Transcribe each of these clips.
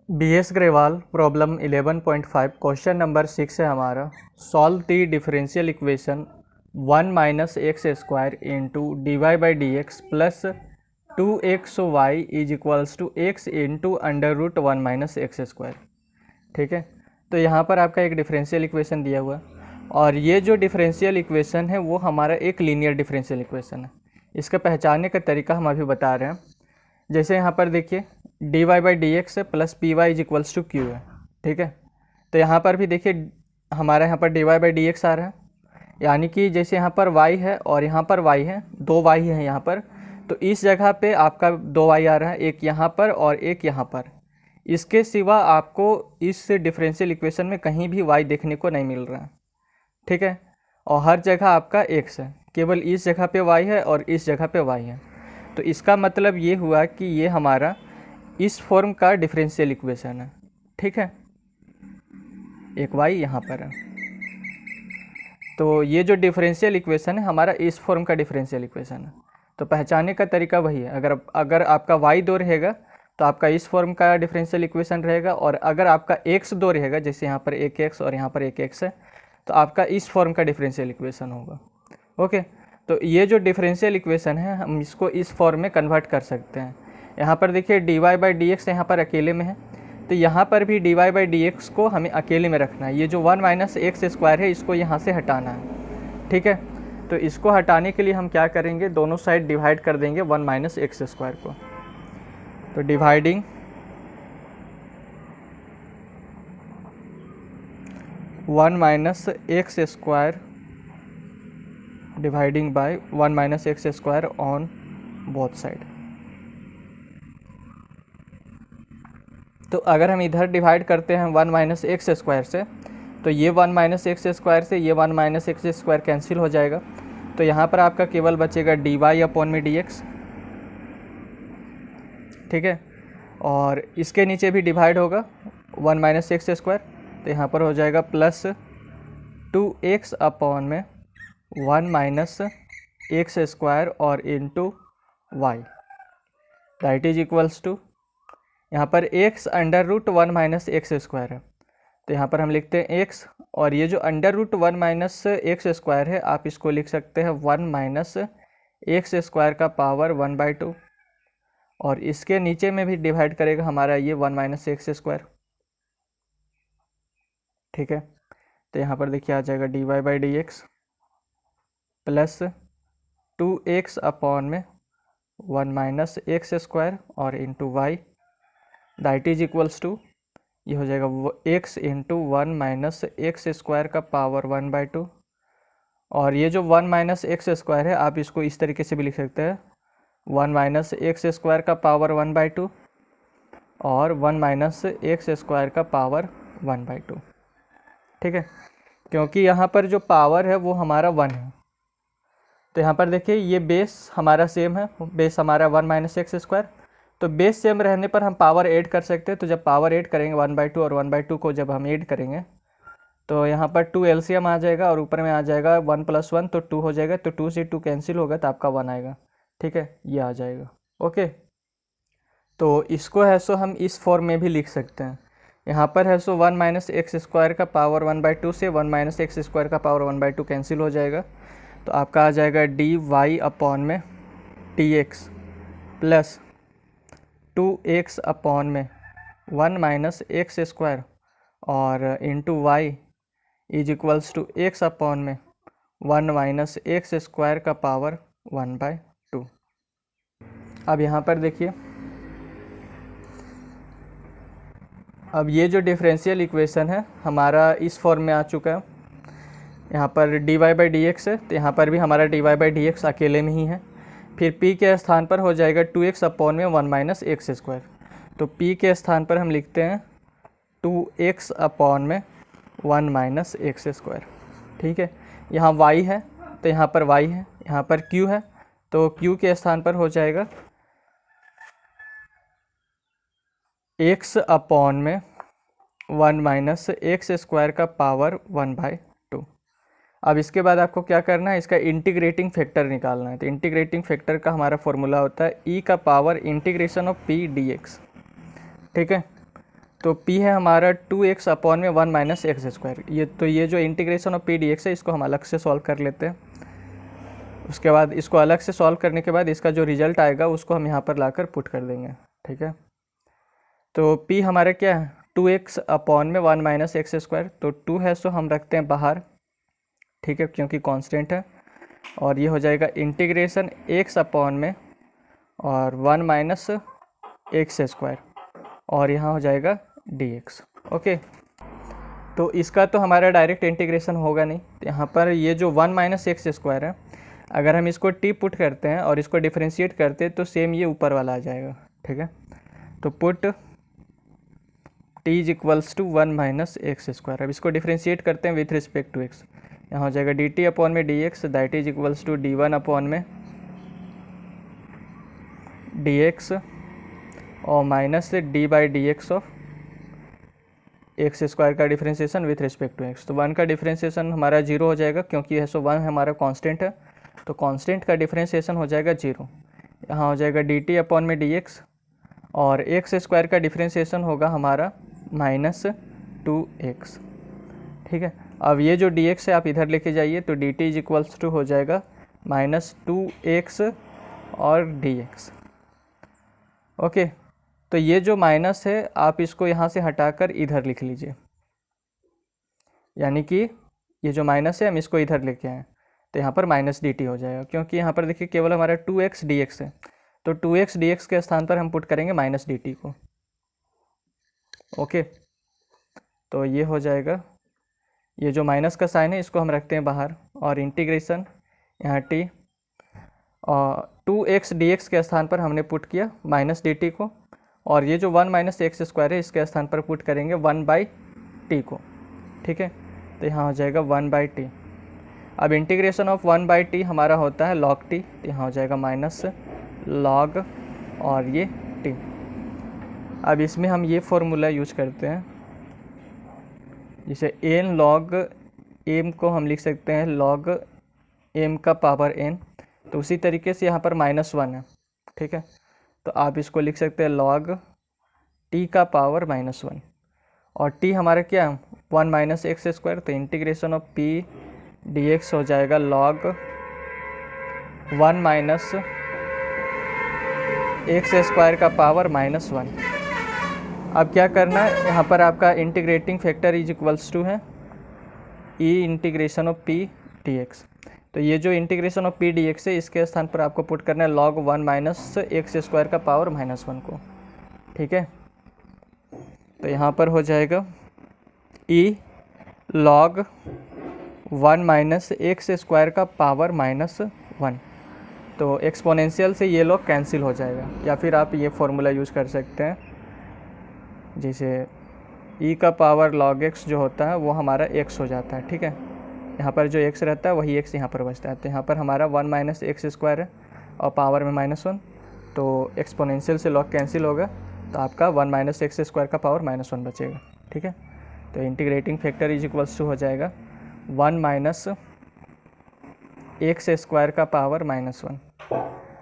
BS Grewal problem 11.5 question number 6 है हमारा। Solve the differential equation 1 minus x square into d Y by D x plus 2xy is equals to x into under root 1 minus x square. ठीक है, तो यहाँ पर आपका एक differential equation दिया हुआ है और ये जो डिफरेंशियल इक्वेशन है वो हमारा एक लीनियर डिफरेंशियल इक्वेशन है। इसका पहचानने का तरीका हम अभी बता रहे हैं। जैसे यहाँ पर देखिए D Y by D x है plus P Y is equals to Q है। ठीक है, तो यहाँ पर भी देखिए हमारा यहाँ पर D Y by D X आ रहा है, यानी कि जैसे यहाँ पर y है और यहाँ पर y है, दो y है यहाँ पर, तो इस जगह पे आपका दो y आ रहा है, एक यहाँ पर और एक यहाँ पर। इसके सिवा आपको इस डिफरेंशियल इक्वेशन में कहीं भी y देखने को नहीं मिल रहा है। ठीक है, और हर जगह आपका x है, केवल इस जगह पे y है और इस जगह पे y है। तो इसका मतलब ये हुआ कि ये हमारा इस फॉर्म का डिफरेंशियल इक्वेशन है। ठीक है, एक y यहाँ पर है, तो ये जो डिफरेंशियल इक्वेशन है हमारा इस फॉर्म का डिफरेंशियल इक्वेशन है। तो पहचानने का तरीका वही है, अगर आपका y दो रहेगा तो आपका इस फॉर्म का डिफरेंशियल इक्वेशन रहेगा, और अगर आपका x दो रहेगा, जैसे यहाँ पर एक x और यहाँ पर एक x है, तो आपका इस फॉर्म का डिफरेंशियल इक्वेशन होगा। ओके, तो ये जो डिफरेंशियल इक्वेशन है हम इसको इस फॉर्म में कन्वर्ट कर सकते हैं। यहाँ पर देखिए D Y by D x यहाँ पर अकेले में है, तो यहाँ पर भी d Y by D x को हमें अकेले में रखना है। ये जो 1 माइनस एक्स स्क्वायर है इसको यहाँ से हटाना है। ठीक है, तो इसको हटाने के लिए हम क्या करेंगे, दोनों साइड डिवाइड कर देंगे 1 माइनस एक्स स्क्वायर को। तो dividing 1 minus x square dividing by 1 minus x square on both side. तो अगर हम इधर डिवाइड करते हैं 1 माइनस एक्स स्क्वायर से, तो ये 1 माइनस एक्स स्क्वायर से ये 1 माइनस एक्स स्क्वायर कैंसिल हो जाएगा। तो यहाँ पर आपका केवल बचेगा डी वाई अपॉन में डी एक्स। ठीक है, और इसके नीचे भी डिवाइड होगा 1 माइनस एक्स स्क्वायर, तो यहाँ पर हो जाएगा प्लस 2x अपॉन में 1 माइनस एक्स स्क्वायर और into y that is equals to, यहाँ पर x under root 1 minus x square है, तो यहाँ पर हम लिखते हैं x, और ये जो under root 1 minus x square है आप इसको लिख सकते हैं 1 माइनस एक्स स्क्वायर का पावर 1/2, और इसके नीचे में भी डिवाइड करेगा हमारा ये 1 माइनस एक्स स्क्वायर। ठीक है, तो यहाँ पर देखिए आ जाएगा d Y by D x plus 2x upon में 1 माइनस एक्स स्क्वायर और into y that is equals to, ये हो जाएगा x into 1 minus x square का पावर 1/2, और ये जो 1 माइनस एक्स स्क्वायर है आप इसको इस तरीके से भी लिख सकते हैं 1 माइनस एक्स स्क्वायर का पावर 1/2 और 1 माइनस एक्स स्क्वायर का पावर 1/2। ठीक है, क्योंकि यहाँ पर जो पावर है वो हमारा 1 है, तो यहाँ पर देखिए ये बेस हमारा सेम है, बेस हमारा 1 माइनस एक्स स्क्वायर, तो बेस सेम रहने पर हम पावर ऐड कर सकते हैं। तो जब पावर ऐड करेंगे 1/2 और 1/2 को जब हम ऐड करेंगे तो यहाँ पर 2 एलसीएम आ जाएगा और ऊपर में आ जाएगा 1 + 1 तो 2 हो जाएगा, तो 2 से 2 कैंसिल होगा तो आपका 1 आएगा। ठीक है, ये आ जाएगा। ओके, तो इसको है सो हम इस फॉर्म में भी लिख सकते हैं। यहाँ पर है सो 1 माइनस एक्स स्क्वायर का पावर 1/2 से 1 माइनस एक्स स्क्वायर का पावर 1/2 कैंसिल हो जाएगा, तो आपका आ जाएगा डी वाई अपॉन में t x plus 2x upon में 1 माइनस एक्स स्क्वायर और into y is equals to x upon में 1 माइनस एक्स स्क्वायर का पावर 1/2। अब यहाँ पर देखिए, अब ये जो डिफरेंशियल इक्वेशन है हमारा इस फॉर्म में आ चुका है। यहाँ पर D Y by D x है, तो यहाँ पर भी हमारा d Y by D x अकेले में ही है। फिर p के स्थान पर हो जाएगा 2x अपॉन में 1 माइनस एक्स स्क्वायर, तो p के स्थान पर हम लिखते हैं 2x अपॉन में 1 माइनस एक्स स्क्वायर। ठीक है, यहाँ y है तो यहाँ पर y है, यहाँ पर q है तो q के स्थान पर हो जाएगा x अपॉन में 1 माइनस एक्स स्क्वायर का पावर 1/2। अब इसके बाद आपको क्या करना है, इसका इंटीग्रेटिंग फैक्टर निकालना है। तो इंटीग्रेटिंग फैक्टर का हमारा फॉर्मूला होता है e का power integration of p dx। ठीक है, तो p है हमारा 2x अपॉन में 1 माइनस एक्स स्क्वायर। ये जो इंटीग्रेशन ऑफ p dx है इसको हम अलग से सॉल्व कर लेते हैं। उसके बाद इसको अलग से सॉल्व करने के बाद इसका जो रिजल्ट आएगा उसको हम यहाँ पर लाकर पुट कर देंगे, ठीक है। तो p हमारा क्या है 2x अपॉन में 1 माइनस एक्स स्क्वायर, तो 2 है सो हम रखते हैं बाहर, ठीक है, क्योंकि कांस्टेंट है। और ये हो जाएगा इंटीग्रेशन x अपॉन में और 1 माइनस एक्स स्क्वायर और यहाँ हो जाएगा dx। ओके, तो इसका तो हमारा डायरेक्ट इंटीग्रेशन होगा नहीं। तो यहाँ पर ये जो 1 माइनस एक्स स्क्वायर है, अगर हम इसको t पुट करते हैं और इसको डिफ्रेंशिएट करते हैं तो सेम ये ऊपर वाला आ जाएगा, ठीक है। तो put t is equals to 1 minus x square. अब इसको डिफ्रेंशिएट करते हैं विथ रिस्पेक्ट टू x, यहाँ हो जाएगा dt अपॉन में dx that is equals to d1 upon में dx और माइनस से d by dx of X square का differentiation with respect to x। तो 1 का डिफ्रेंशिएशन हमारा 0 हो जाएगा क्योंकि है सो 1 हमारा कांस्टेंट है, तो कांस्टेंट का डिफ्रेंशिएशन हो जाएगा 0। यहाँ हो जाएगा dt अपॉन में dx और एक्स स्क्वायर का डिफ्रेंशिएशन होगा हमारा माइनस 2x, ठीक है। अब ये जो dx है आप इधर लेके जाइए, तो dt इज इक्वल्स टू हो जाएगा माइनस 2x और dx। ओके, तो ये जो माइनस है आप इसको यहाँ से हटाकर इधर लिख लीजिए, यानी कि ये जो माइनस है हम इसको इधर लेके आए तो यहाँ पर माइनस dt हो जाएगा, क्योंकि यहाँ पर देखिए केवल हमारा 2x dx है, तो 2x dx के स्थान पर हम पुट करेंगे माइनस dt को। ओके, तो ये हो जाएगा, ये जो माइनस का साइन है इसको हम रखते हैं बाहर और इंटीग्रेशन यहाँ t और 2x dx के स्थान पर हमने पुट किया माइनस dt को, और ये जो 1 माइनस एक्स स्क्वायर है इसके स्थान पर पुट करेंगे 1 बाई टी को, ठीक है। तो यहाँ हो जाएगा 1 बाई टी। अब इंटीग्रेशन ऑफ 1 बाई टी हमारा होता है log t, तो यहाँ हो जाएगा माइनस log और ये t। अब इसमें हम ये फॉर्मूला यूज करते हैं, जिसे n log m को हम लिख सकते हैं log m का पावर n, तो उसी तरीके से यहाँ पर -1 है, ठीक है। तो आप इसको लिख सकते हैं log t का पावर -1 और t हमारा क्या 1 माइनस एक्स स्क्वायर, तो इंटीग्रेशन ऑफ p dx हो जाएगा log 1 माइनस एक्स स्क्वायर का पावर -1। अब क्या करना है, यहाँ पर आपका integrating factor is equals to है e integration of p dx। तो ये जो इंटीग्रेशन ऑफ p dx है इसके स्थान पर आपको पुट करना है log 1 माइनस एक्स स्क्वायर का पावर -1 को, ठीक है। तो यहाँ पर हो जाएगा e log 1 minus x square का पावर -1। तो एक्सपोनेंशियल से ये लोग कैंसिल हो जाएगा, या फिर आप ये फॉर्मूला यूज़ कर सकते हैं, जैसे e का पावर log x जो होता है वो हमारा x हो जाता है, ठीक है। यहाँ पर जो x रहता है वही x यहाँ पर बचता है, तो यहाँ पर हमारा 1 माइनस एक्स स्क्वायर है और पावर में -1, तो एक्सपोनेंशियल से log कैंसिल होगा, तो आपका 1 माइनस एक्स स्क्वायर का पावर -1 बचेगा, ठीक है। तो integrating factor is equals to हो जाएगा 1 माइनस एक्स स्क्वायर का पावर -1।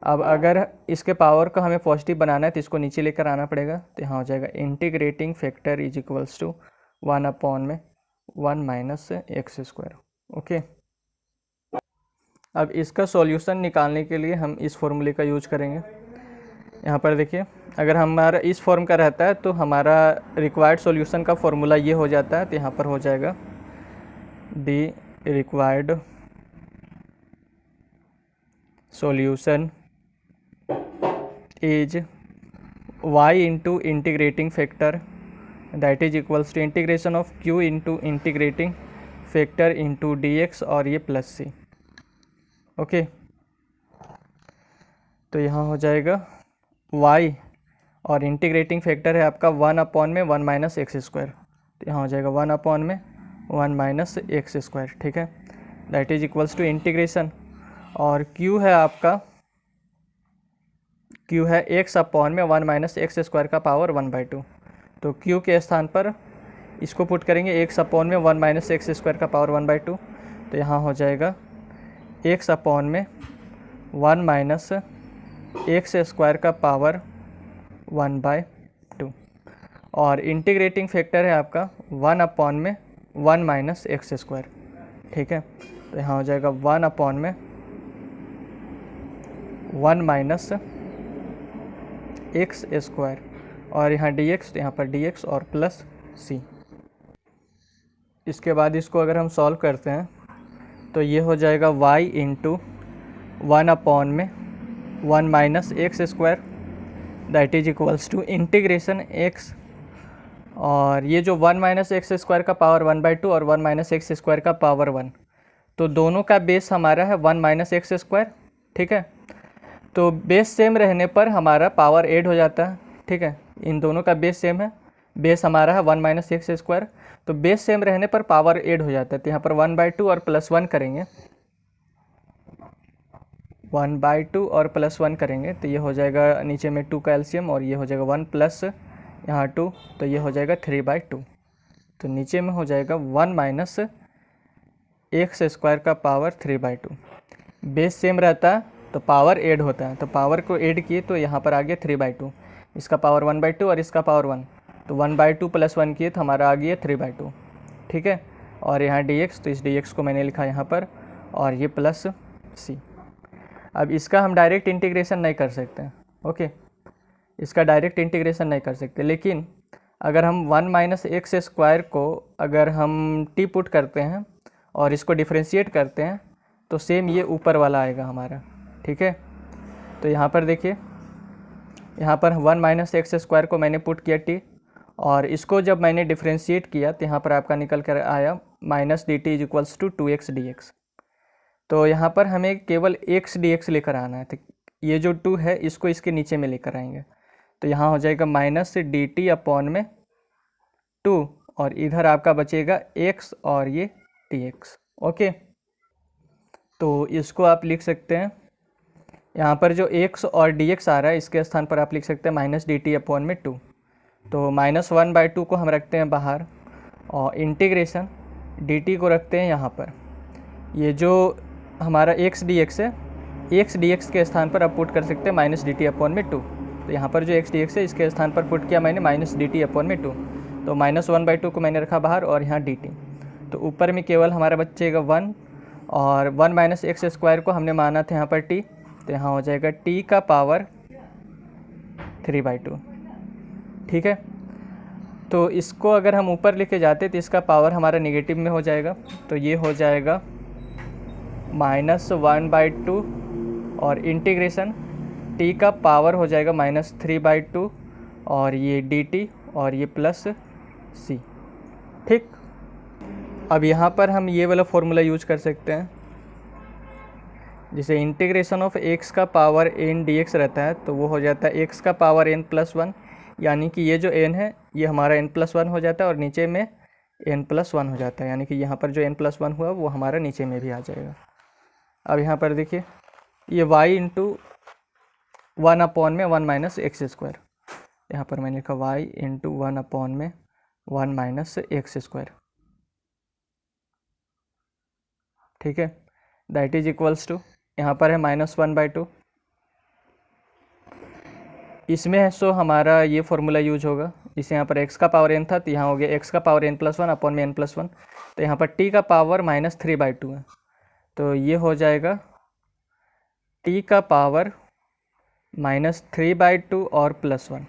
अब अगर इसके पावर को हमें पॉजिटिव बनाना है तो इसको नीचे लेकर आना पड़ेगा, तो यहाँ हो जाएगा integrating factor is equals to 1 upon में 1 माइनस एक्स स्क्वायर। ओके, अब इसका सॉल्यूशन निकालने के लिए हम इस फॉर्मूले का यूज करेंगे। यहाँ पर देखिए, अगर हमारा इस फॉर्म का रहता है तो हमारा रिक्वायर्ड सॉल्यूशन का फॉर्मूला ये हो जाता है, तो यहाँ पर हो जाएगा the required solution is y into integrating factor that is equals to integration of q into integrating factor into dx और ये प्लस c। ओके, तो यहाँ हो जाएगा y और इंटीग्रेटिंग फैक्टर है आपका 1 अपॉन में 1 माइनस एक्स स्क्वायर, तो यहाँ हो जाएगा 1 अपॉन में 1 माइनस एक्स स्क्वायर, ठीक है। That is equals to integration, और q है आपका, q है x अपॉन में 1 माइनस एक्स स्क्वायर का पावर 1/2, तो q के स्थान पर इसको पुट करेंगे x अपॉन में 1 माइनस एक्स स्क्वायर का पावर 1/2, तो यहाँ हो जाएगा x अपॉन में 1 माइनस एक्स स्क्वायर का पावर 1/2। और इंटीग्रेटिंग फैक्टर है आपका 1 अपॉन में 1 माइनस एक्स स्क्वायर। ठीक है, तो यहाँ हो जाएगा 1 अपॉन में 1 माइनस एक्स स्क्वायर, और यहाँ डी एक्स, तो यहाँ पर डी एक्स और प्लस सी। इसके बाद इसको अगर हम सॉल्व करते हैं तो ये हो जाएगा y इंटू 1 अपॉन में 1 minus x square that is equals to integration x, और ये जो 1 माइनस एक्स स्क्वायर का पावर 1/2 और 1 माइनस एक्स स्क्वायर का पावर 1, तो दोनों का बेस हमारा है 1 माइनस एक्स स्क्वायर। ठीक है, तो बेस सेम रहने पर हमारा पावर ऐड हो जाता है। ठीक है, इन दोनों का बेस सेम है, बेस हमारा है 1 माइनस एक्स स्क्वायर, तो बेस सेम रहने पर पावर ऐड हो जाता है। तो यहाँ पर 1/2 और प्लस 1 करेंगे, 1/2 और प्लस 1 करेंगे तो ये हो जाएगा नीचे में 2 का एलसीएम, और ये हो जाएगा 1 प्लस यहाँ 2, तो ये हो जाएगा 3/2। तो नीचे में हो जाएगा 1 माइनस एक्स स्क्वायर का पावर 3/2। बेस सेम रहता है तो पावर ऐड होता है, तो पावर को ऐड किए तो यहाँ पर आ गया 3/2, इसका पावर 1/2 और इसका पावर 1, तो 1/2 प्लस 1 किए तो हमारा आ गया 3/2। ठीक है, और यहाँ dx, तो इस dx को मैंने लिखा यहाँ पर, और ये प्लस c। अब इसका हम डायरेक्ट इंटीग्रेशन नहीं कर सकते। ओके, इसका डायरेक्ट इंटीग्रेशन नहीं कर सकते, लेकिन अगर हम 1 माइनस एक्स स्क्वायर को अगर हम टी पुट करते हैं और इसको डिफ्रेंशिएट करते हैं तो सेम ये ऊपर वाला आएगा हमारा। ठीक है, तो यहाँ पर देखिए, यहाँ पर 1 माइनस एक्स स्क्वायर को मैंने पुट किया टी, और इसको जब मैंने डिफ्रेंशिएट किया तो यहाँ पर आपका निकल कर आया minus d t is equals to 2x dx। तो यहाँ पर हमें केवल x dx लेकर आना है, तो ये जो 2 है इसको इसके नीचे में लेकर आएंगे, तो यहाँ हो जाएगा माइनस डी टी अपॉन में 2, और इधर आपका बचेगा x और ये dx। ओके, तो इसको आप लिख सकते हैं, यहाँ पर जो x और dx आ रहा है इसके स्थान पर आप लिख सकते हैं माइनस डी टी अपॉन में 2। तो -1/2 को हम रखते हैं बाहर, और इंटीग्रेशन dt को रखते हैं यहाँ पर। ये जो हमारा x dx है, x dx के स्थान पर आप पुट कर सकते हैं माइनस डी टी अपॉन में 2। तो यहाँ पर जो x dx है इसके स्थान पर पुट किया मैंने माइनस डी टी अपॉन में 2, तो -1/2 को मैंने रखा बाहर, और यहाँ dt, तो ऊपर में केवल हमारा बचेगा 1, और 1 माइनस एक्स स्क्वायर को हमने माना था यहाँ पर t, तो यहाँ हो जाएगा t का पावर 3/2। ठीक है, तो इसको अगर हम ऊपर लेके जाते तो इसका पावर हमारा नेगेटिव में हो जाएगा, तो ये हो जाएगा -1/2, और इंटीग्रेशन t का पावर हो जाएगा -3/2, और ये dt, और ये प्लस c। ठीक, अब यहाँ पर हम ये वाला फॉर्मूला यूज कर सकते हैं, जिसे इंटीग्रेशन ऑफ x का पावर n dx रहता है, तो वो हो जाता है x का पावर n प्लस 1, यानी कि ये जो n है ये हमारा n प्लस 1 हो जाता है, और नीचे में n प्लस 1 हो जाता है, यानी कि यहाँ पर जो n प्लस 1 हुआ वो हमारा नीचे में भी आ जाएगा। अब यहाँ पर देखिए, ये y इंटू 1 अपॉन में 1 माइनस एक्स स्क्वायर, यहाँ पर मैंने लिखा y इंटू 1 अपॉन में 1 माइनस एक्स स्क्वायर। ठीक है, दैट इज इक्वल्स टू, यहाँ पर है -1/2, इसमें है सो हमारा ये फॉर्मूला यूज होगा। इसे यहाँ पर x का पावर n था, तो यहाँ हो गया x का पावर n प्लस 1 अपॉन में n प्लस 1, तो यहाँ पर t का पावर -3/2 है, तो ये हो जाएगा t का पावर -3/2 और प्लस 1,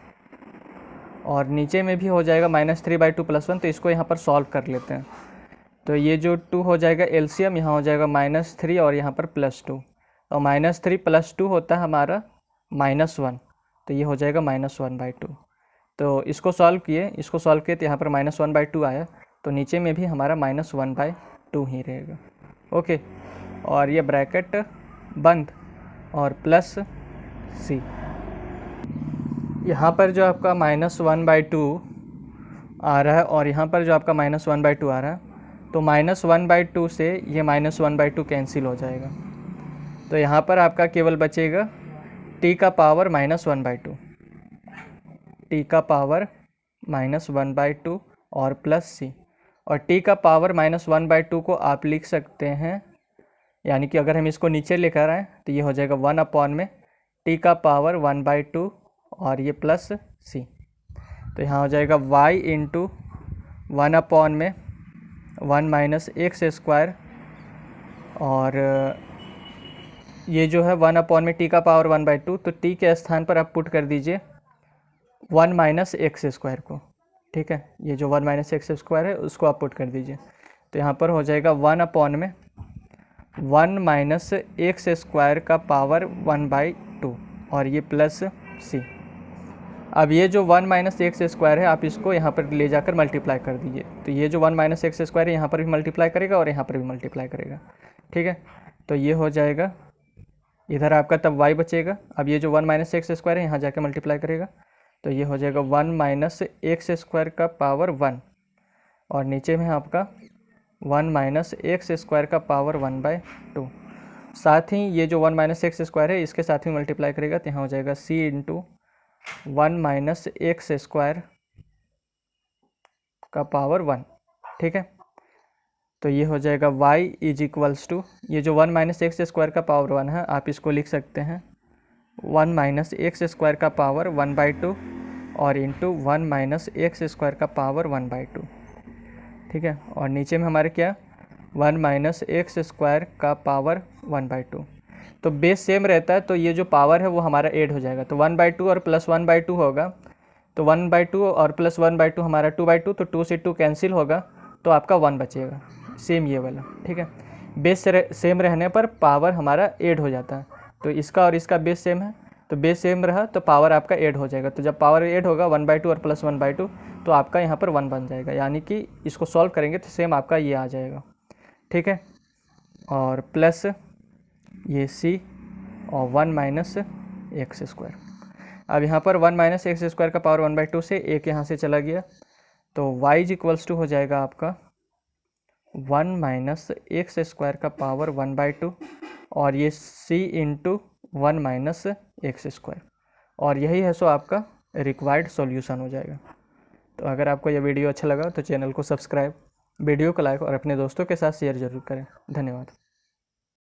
और नीचे में भी हो जाएगा -3/2 प्लस 1, तो इसको यहाँ पर सॉल्व कर लेते हैं। तो ये जो 2 हो जाएगा एलसीएम, यहाँ हो जाएगा -3 और यहाँ पर +2, और -3 + 2 होता है हमारा -1, तो ये हो जाएगा -1/2। तो इसको सॉल्व किए, तो यहाँ पर -1/2 आया, तो नीचे में भी हमारा -1/2 ही रहेगा। ओके, और ये ब्रैकेट बंद, और प्लस c। यहाँ पर जो आपका -1/2 आ रहा है, और यहाँ पर जो आपका -1/2 आ रहा है, तो -1/2 से ये -1/2 कैंसिल हो जाएगा, तो यहाँ पर आपका केवल बचेगा t का पावर -1/2, t का पावर -1/2 और प्लस c, और t का पावर -1/2 को आप लिख सकते हैं, यानी कि अगर हम इसको नीचे लेकर आएँ तो ये हो जाएगा 1 अपॉन में t का पावर 1/2 और ये प्लस c। तो यहाँ हो जाएगा y इंटू 1/(1 - x²) और ये जो है 1/(t का पावर 1/2), तो t के स्थान पर आप पुट कर दीजिए 1 - x² को। ठीक है, ये जो 1 - x² है उसको आप पुट कर दीजिए। तो यहाँ पर हो जाएगा 1/(1 - x² का पावर 1/2) और ये प्लस c। अब ये जो 1 - x² है आप इसको यहाँ पर ले जाकर मल्टीप्लाई कर दीजिए। तो ये जो 1 - x² है यहाँ पर भी मल्टीप्लाई करेगा और यहाँ पर भी मल्टीप्लाई करेगा। ठीक है, तो ये हो जाएगा, इधर आपका तब y बचेगा। अब ये जो 1 - x² है यहाँ जाके मल्टीप्लाई करेगा, तो ये हो जाएगा 1 - x² का पावर 1 और नीचे में आपका 1 - x² का पावर 1/2। साथ ही ये जो 1 - x² है इसके साथ ही मल्टीप्लाई करेगा, तो यहाँ हो जाएगा c इंटू 1 - x² का पावर 1। ठीक है, तो ये हो जाएगा y इज इक्वल्स टू, ये जो 1 - x² का पावर 1 है आप इसको लिख सकते हैं 1 - x² का पावर 1/2 और इंटू 1 - x² का पावर 1/2। ठीक है, और नीचे में हमारे क्या 1 - x² का पावर 1/2। तो बेस सेम रहता है तो ये जो पावर है वो हमारा ऐड हो जाएगा। तो 1/2 और प्लस 1/2 होगा, तो 1/2 और प्लस 1/2 हमारा 2/2, तो 2 से 2 कैंसिल होगा तो आपका 1 बचेगा, सेम ये वाला। ठीक है, बेस सेम रहने पर पावर हमारा ऐड हो जाता है। तो इसका और इसका बेस सेम है, तो बेस सेम रहा तो पावर आपका ऐड हो जाएगा। तो जब पावर ऐड होगा 1/2 और प्लस 1/2 तो आपका यहाँ पर 1 बन जाएगा, यानी कि इसको सॉल्व करेंगे तो सेम आपका ये आ जाएगा। ठीक है, और प्लस ये c और 1 - x²। अब यहाँ पर 1 - x² का पावर 1/2 से एक यहाँ से चला गया, तो y इज इक्वल्स टू हो जाएगा आपका 1 - x² का पावर 1/2 और ये c इंटू 1 - x²। और यही है सो आपका रिक्वायर्ड सॉल्यूशन हो जाएगा। तो अगर आपको यह वीडियो अच्छा लगा तो चैनल को सब्सक्राइब, वीडियो को लाइक और अपने दोस्तों के साथ शेयर जरूर करें। धन्यवाद।